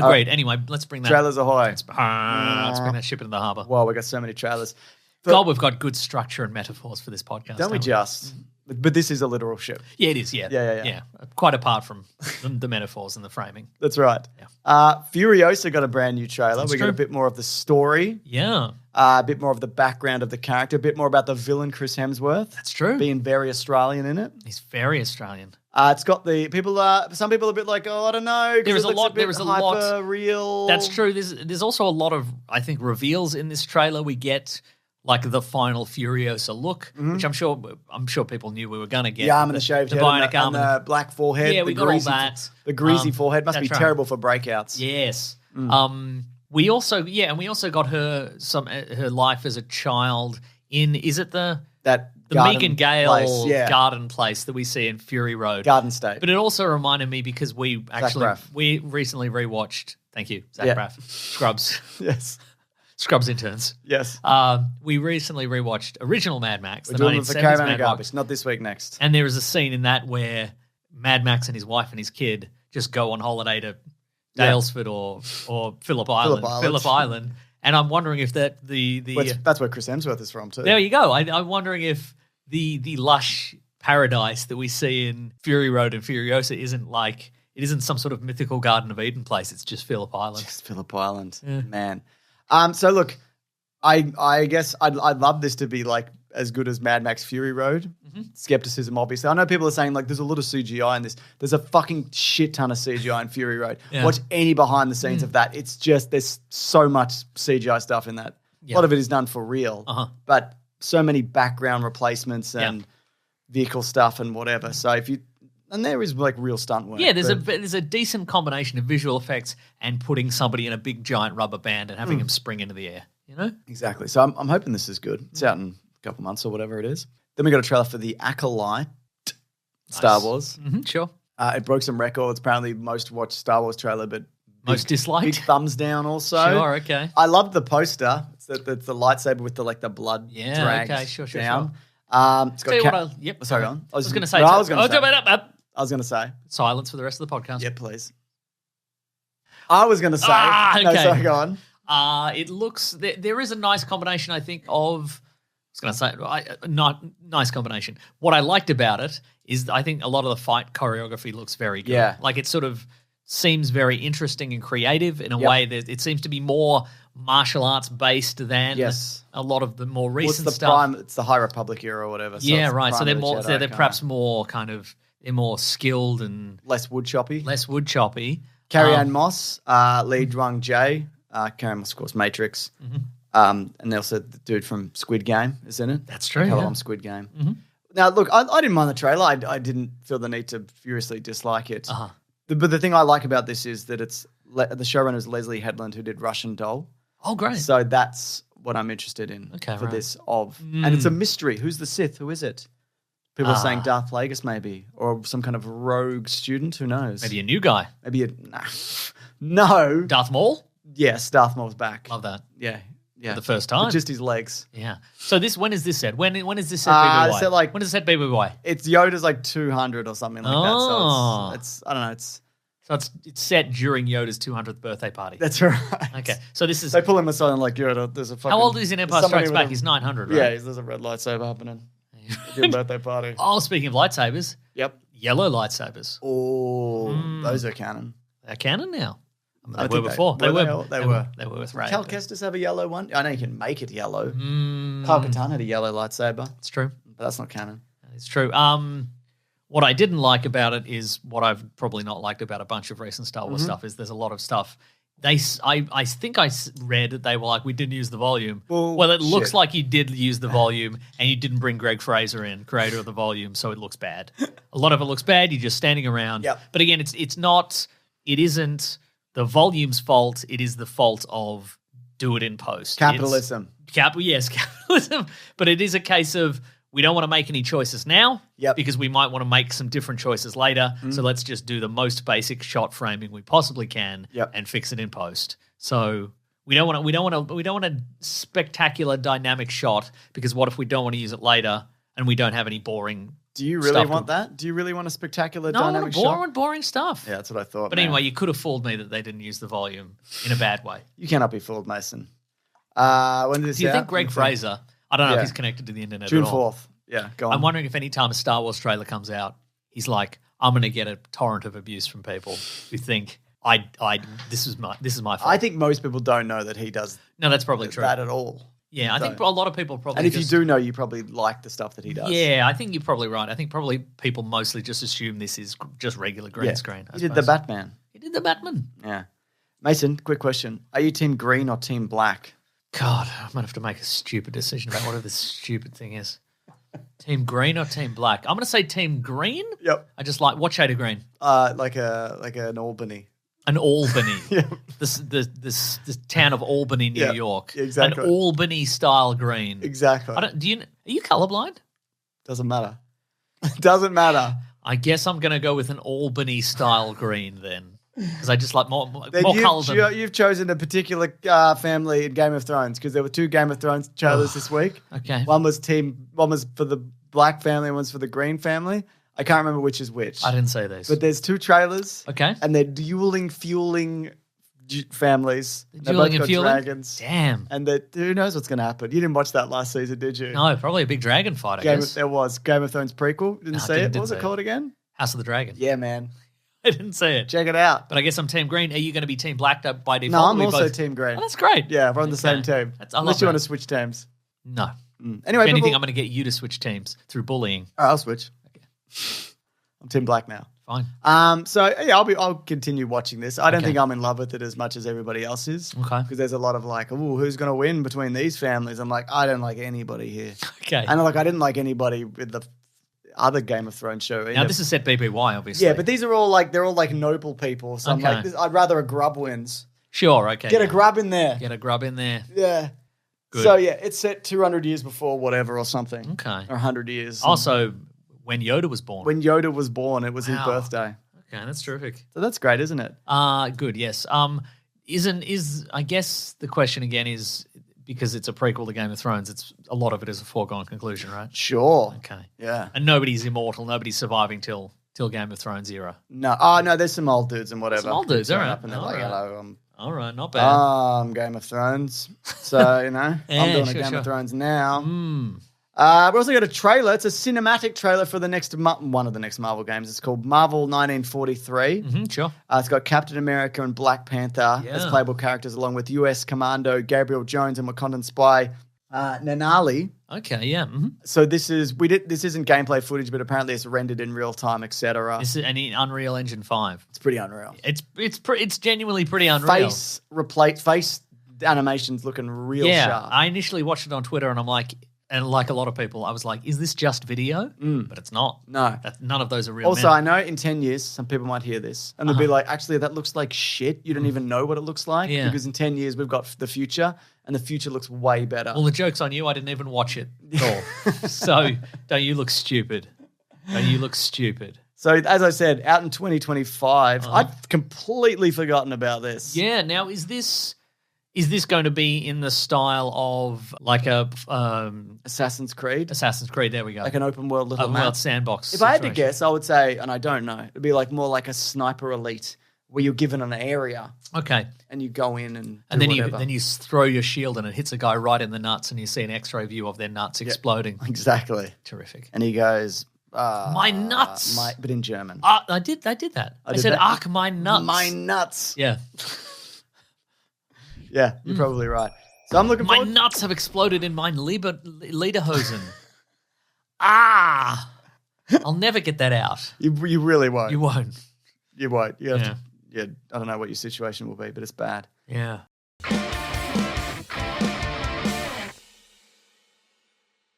Agreed. Anyway, let's bring that. Trailers ahoy. Let's bring that ship into the harbour. Wow, we got so many trailers. God, we've got good structure and metaphors for this podcast. Don't we just? But this is a literal ship. Yeah, it is. Yeah. Yeah. Quite apart from the metaphors and the framing. That's right. Yeah. Furiosa got a brand new trailer. We got a bit more of the story. Yeah. A bit more of the background of the character. A bit more about the villain, Chris Hemsworth. That's true. Being very Australian in it. He's very Australian. It's got the people. Some people are a bit like, oh, I don't know. There is a lot. There is a lot. Real. That's true. There's also a lot of, I think, reveals in this trailer. We get like the final Furiosa look, which I'm sure people knew we were going to get. The arm and the shaved head, bionic arm and the black forehead. Yeah, we got all that. The greasy forehead must be terrible for breakouts. Yes. We also got her life as a child in. Is it the Megan Gale garden place that we see in Fury Road? Garden State. But it also reminded me because we recently rewatched. Thank you, Zach Braff. Scrubs. Yes. Scrubs interns. Yes. We recently rewatched original Mad Max. We're doing it for Caravan of Garbage. Not this week, next. And there is a scene in that where Mad Max and his wife and his kid just go on holiday to Daylesford or Phillip Island. And I'm wondering if that's where Chris Hemsworth is from too. There you go. I'm wondering if the lush paradise that we see in Fury Road and Furiosa isn't some sort of mythical Garden of Eden place. It's just Phillip Island. Just Phillip Island, man. So look, I guess I'd love this to be like as good as Mad Max Fury Road. Skepticism, obviously. I know people are saying like there's a lot of CGI in this. There's a fucking shit ton of CGI in Fury Road. Yeah. Watch any behind the scenes of that. It's just there's so much CGI stuff in that. A lot of it is done for real, but so many background replacements and vehicle stuff and whatever. So and there is like real stunt work. Yeah, there's a decent combination of visual effects and putting somebody in a big giant rubber band and having him spring into the air. You know? Exactly. So I'm hoping this is good. It's out in a couple months or whatever it is. Then we got a trailer for the Acolyte Star Wars. Sure. It broke some records. Apparently, most watched Star Wars trailer, but most disliked. Big thumbs down. Also, sure. Okay. I loved the poster. It's the lightsaber with the blood. Yeah. Dragged Okay. Sure. Down. It's got. Sorry, on. I was going to say. I was going to say silence for the rest of the podcast. Yeah, please. I was going to say. Okay. No, sorry, go on. It looks there is a nice combination, I think, of. I was going to say, not nice combination. What I liked about it is I think a lot of the fight choreography looks very good. Yeah. Like it sort of seems very interesting and creative in a way that it seems to be more martial arts based than a lot of the more recent stuff. It's the High Republic era or whatever. So right. So they're perhaps more kind of, they're more skilled and less wood choppy. Carrie-Anne Moss, Lee Drung Jae, Carrie-Anne Moss, of course, Matrix. And also the dude from Squid Game is in it. That's true. On Squid Game. Now, look, I didn't mind the trailer. I didn't feel the need to furiously dislike it. But the thing I like about this is that it's the showrunner is Leslie Headland, who did Russian Doll. Oh, great. So that's what I'm interested in this of. And it's a mystery. Who's the Sith? Who is it? People are saying Darth Plagueis maybe, or some kind of rogue student. Who knows? Maybe a new guy. No. Darth Maul? Yes, Darth Maul's back. Love that. Yeah. For the first time. With just his legs. Yeah. So when is this set? When is this set BBY? So like, when does set BBY? It's Yoda's like 200 or something like that. So it's I don't know. So it's set during Yoda's 200th birthday party. That's right. Okay. So this is. They pull him aside and like Yoda. There's a fucking. How old is he in Empire Strikes Back? He's 900, right? Yeah. There's a red lightsaber happening. Your birthday party. Oh, speaking of lightsabers. Yep. Yellow lightsabers. Oh, those are canon. They're canon now. They were before. They were. They were with Ray. Cal Kestis have a yellow one? I know you can make it yellow. Kyle Katarn had a yellow lightsaber. It's true. But that's not canon. It's true. What I didn't like about it is what I've probably not liked about a bunch of recent Star Wars stuff is there's a lot of stuff. I think I read that they were like, we didn't use the volume. Well, it looks like you did use the volume and you didn't bring Greg Fraser in, creator of the volume, so it looks bad. A lot of it looks bad. You're just standing around. Yep. But again, it isn't the volume's fault. It is the fault of do it in post. Capitalism. Yes, capitalism. But it is a case of we don't want to make any choices now because we might want to make some different choices later. So let's just do the most basic shot framing we possibly can and fix it in post. So we don't want a spectacular dynamic shot because what if we don't want to use it later and we don't have any boring Do you really want that? Do you really want a spectacular dynamic shot? I want boring stuff. Yeah, that's what I thought. But anyway, you could have fooled me that they didn't use the volume in a bad way. You cannot be fooled, Mason. When did this Do you think Greg Fraser, I don't know if he's connected to the internet June at all. 4th. Yeah, go on. I'm wondering if any time a Star Wars trailer comes out, he's like, I'm going to get a torrent of abuse from people who think this is my fault. I think most people don't know that he does. No, that's probably true. That at all. Yeah, I think a lot of people probably. And if you do know, you probably like the stuff that he does. Yeah, I think you're probably right. I think probably people mostly just assume this is just regular green screen. He did the Batman. He did the Batman. Yeah. Mason, quick question. Are you team green or team black? God, I might have to make a stupid decision about whatever this stupid thing is. Team green or team black? I'm going to say team green. Yep. I just like, what shade of green? Like an Albany. An Albany. Yeah. This town of Albany, New York. Exactly. An Albany style green. Exactly. Are you colorblind? Doesn't matter. Doesn't matter. I guess I'm going to go with an Albany style green then. Because I just like more colours. You've chosen a particular family in Game of Thrones because there were 2 Game of Thrones trailers this week. Okay. One was for the black family and one's for the green family. I can't remember which is which. I didn't say these. But there's 2 trailers. Okay. And they're fueling families. They're dueling and got fueling? dragons. Damn. And who knows what's going to happen? You didn't watch that last season, did you? No, probably a big dragon fight, I guess. There was Game of Thrones prequel. Didn't see it. What was it called again? House of the Dragon. Yeah, man. I didn't see it. Check it out. But I guess I'm team green. Are you going to be team black by default? No, I'm also team green. Oh, that's great. Yeah, we're on the same team. Unless you want to switch teams. No. Anyway, if anything, I'm going to get you to switch teams through bullying. All right, I'll switch. Okay. I'm team black now. Fine. So yeah, I'll continue watching this. I don't think I'm in love with it as much as everybody else is. Okay. Because there's a lot of like, oh, who's going to win between these families? I'm like, I don't like anybody here. Okay. And I didn't like anybody with the other Game of Thrones show either. Now this is set BBY, obviously. Yeah, but these are all they're all like noble people. So I'm like, I'd rather a grub wins. Sure. Okay. Get a grub in there. Get a grub in there. Yeah. Good. So yeah, it's set 200 years before whatever or something. Okay. Or 100 years. Also, when Yoda was born. When Yoda was born, it was his birthday. Okay, that's terrific. So that's great, isn't it? Good. Yes. I guess the question again is, because it's a prequel to Game of Thrones, a lot of it is a foregone conclusion, right? Sure. Okay. Yeah. And nobody's immortal. Nobody's surviving till Game of Thrones era. No. Oh no, there's some old dudes and whatever. Some old dudes, all right. Up and they're like, hello, all right, not bad. I'm Game of Thrones. So, I'm doing a Game of Thrones now. We also got a trailer. It's a cinematic trailer for one of the next Marvel games. It's called Marvel 1943. Sure. It's got Captain America and Black Panther as playable characters, along with US Commando Gabriel Jones and Wakandan spy Nanali. Okay, yeah. Mm-hmm. So this isn't gameplay footage, but apparently it's rendered in real time, etc. This is any Unreal Engine 5. It's pretty unreal. It's genuinely pretty unreal. Face animations looking real sharp. I initially watched it on Twitter and I'm like, and like a lot of people, I was like, is this just video? But it's not. No. None of those are real. Also, I know in 10 years, some people might hear this and they'll be like, actually, that looks like shit. You don't even know what it looks like. Yeah. Because in 10 years, we've got the future and the future looks way better. Well, the joke's on you. I didn't even watch it at all. So don't you look stupid. Don't you look stupid. So as I said, out in 2025, I'd completely forgotten about this. Yeah. Now, is this going to be in the style of like a Assassin's Creed? Assassin's Creed, there we go. Like an open world little map. World sandbox. If I had to guess, I would say, and I don't know, it'd be like more like a Sniper Elite where you're given an area. Okay. And you go in and then you throw your shield and it hits a guy right in the nuts and you see an X-ray view of their nuts exploding. Exactly. Terrific. And he goes, my nuts. But in German. I did that. I said, "Ach, my nuts." My nuts. Yeah. Yeah, you're probably right. So I'm looking forward. My nuts have exploded in my Lederhosen. I'll never get that out. You really won't. You won't. You won't. You have to, I don't know what your situation will be, but it's bad. Yeah.